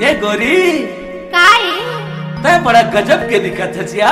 ये गोरी काय तय बड़ा गजब के दिखत है जिया।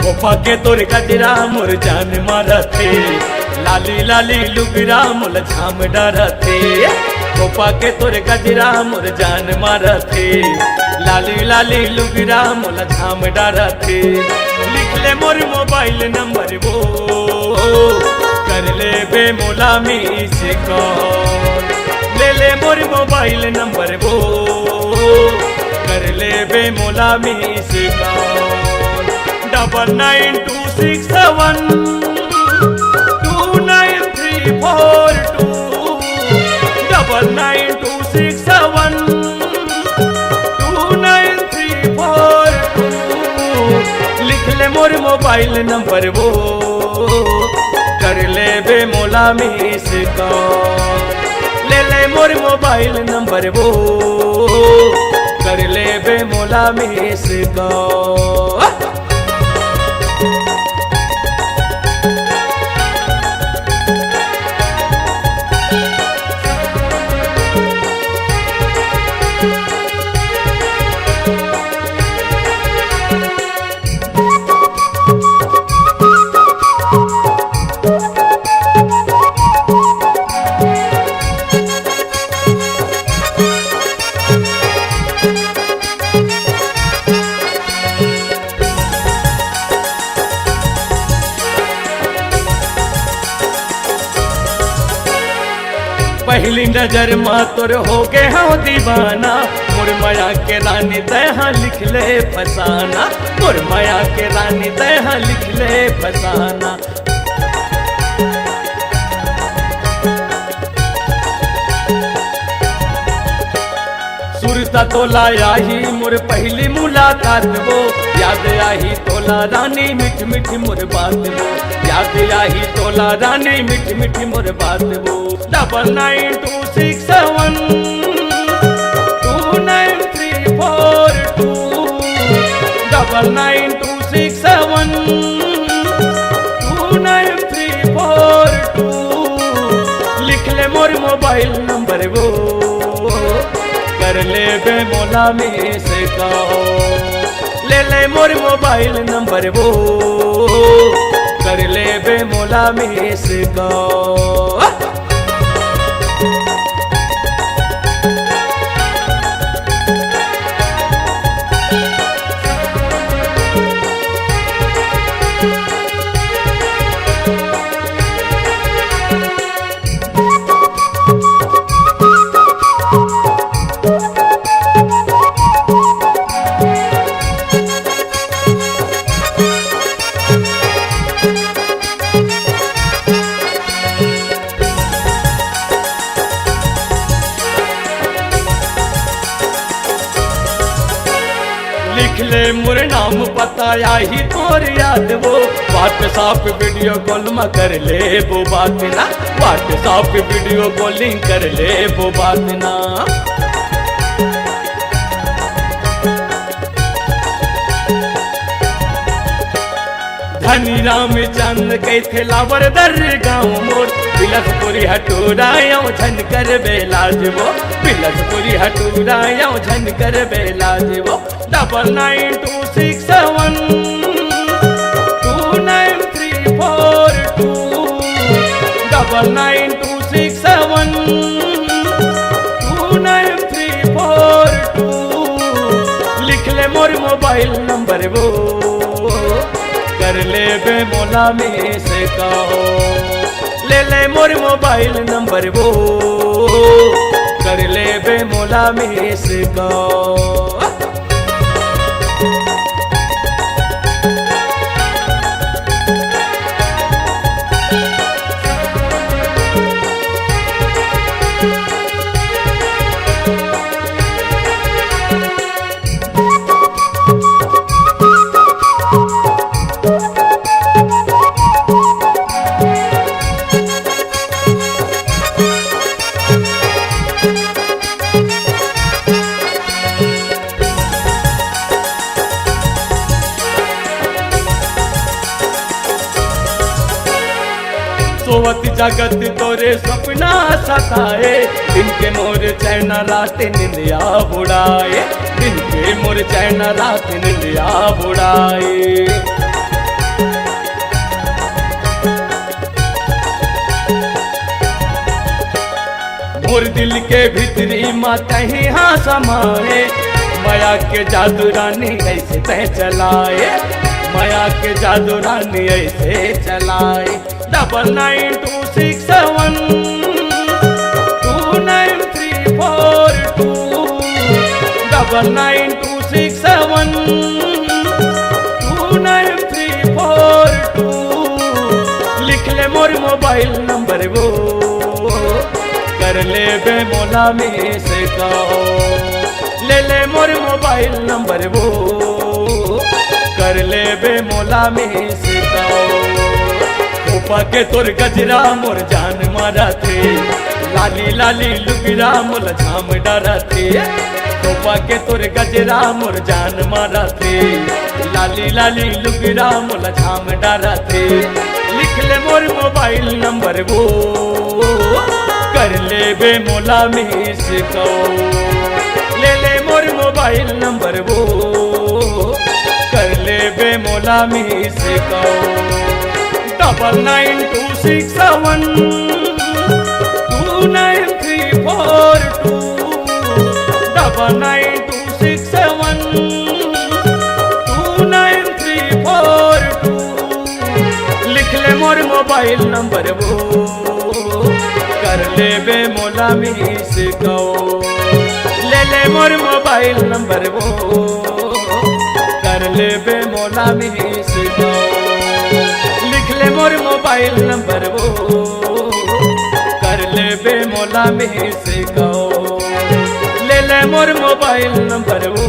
खोपा के तोर कजरा मोर जान मारथे, लाली लाली लुगरा मोल झाम डरथे। खोपा के तोर कजरा मोर जान मारथे, लाली लाली लुगरा मोल झाम डरथे। लिख ले मोर मोबाइल नंबर वो, कर ले बे मोला मिस कॉल। ले ले मोर मोबाइल नंबर वो, कर ले बे मोला मिस कॉल। 9926729342 9926729342 लिख ले मोर मोबाइल नंबर वो, कर ले बे मोला मिस कॉल। ले ले मोर मोबाइल नंबर वो, कर ले बे मोला मिस कॉल। पहली नजर माँ तोर हो गए हाँ दीवाना। मोर माया के रानी तैहा लिख ले फसाना, मोर माया के रानी तैहा लिख ले फसाना। सुरता तोला आही मोर पहली मुलाकात वो, याद आही तोला रानी मीठ मीठ मोर बात वो, याद आही तोला रानी मीठ मीठ मोर बात वो। 9926729342 लिख ले मोर मोबाइल नंबर वो, कर ले बे मोला मिस कॉल। ले ले मोर मोबाइल नंबर वो, कर ले बे मोला मिस कॉल। लिख ले मोर नाम पता ही तोर याद वो, व्हाट्सएप वीडियो कॉल में कर ले वो बात ना, व्हाट्सएप वीडियो कॉलिंग कर ले वो बात ना। धनी राम चंद कैथे लावर दर गाँव मोर, बिलसपुरी हटूराया झन कर बेलाज वो, बिलसपुरी हटूराया झन कर बेलाज वो। 9926729342 लिख ले मोर मोबाइल नंबर वो, कर ले बे मोला मिस कॉल। ले ले मोर मोबाइल नंबर वो, कर ले बे मोला मिस कॉल। सोवत जगत तोरे सपना सताए, दिन के मोर चैन रात निंदिया बुड़ाए, दिन के मोर चैन रात निंदिया बुड़ाए। मोर दिल के भीतरी माता ही हाँ समाए, माया के जादू रानी ऐसे तय चलाए, माया के जादू रानी ऐसे चलाए। 9926729342 9926729342 लिख ले मोर मोबाइल नंबर वो, कर ले बे मोला में से कहो, ले ले मोर मोबाइल नंबर वो, कर ले बे मोला में से कहो। खोपा के तोर गजरा मोर जान मारा थे, लाली लाली लुगरा मोल झाम डरा थे। खोपा के तोर गजरा मोर जान मारा थे, लाली लाली लुगरा मोल झाम डरा थे। लिख ले मोर मोबाइल नंबर वो, कर ले बे मोला मिस को, ले ले मोर मोबाइल नंबर वो, कर ले बे मोला मिस को। 9926729342 9926729342 लिख ले मोर मोबाइल नंबर वो, कर ले बे मोला मिस को, ले ले मोर मोबाइल नंबर वो, कर ले बे मोला मिस को। लिख ले मोर मोबाइल नंबर वो, कर ले बे मोला मिस को, ले ले मोर मोबाइल नंबर वो।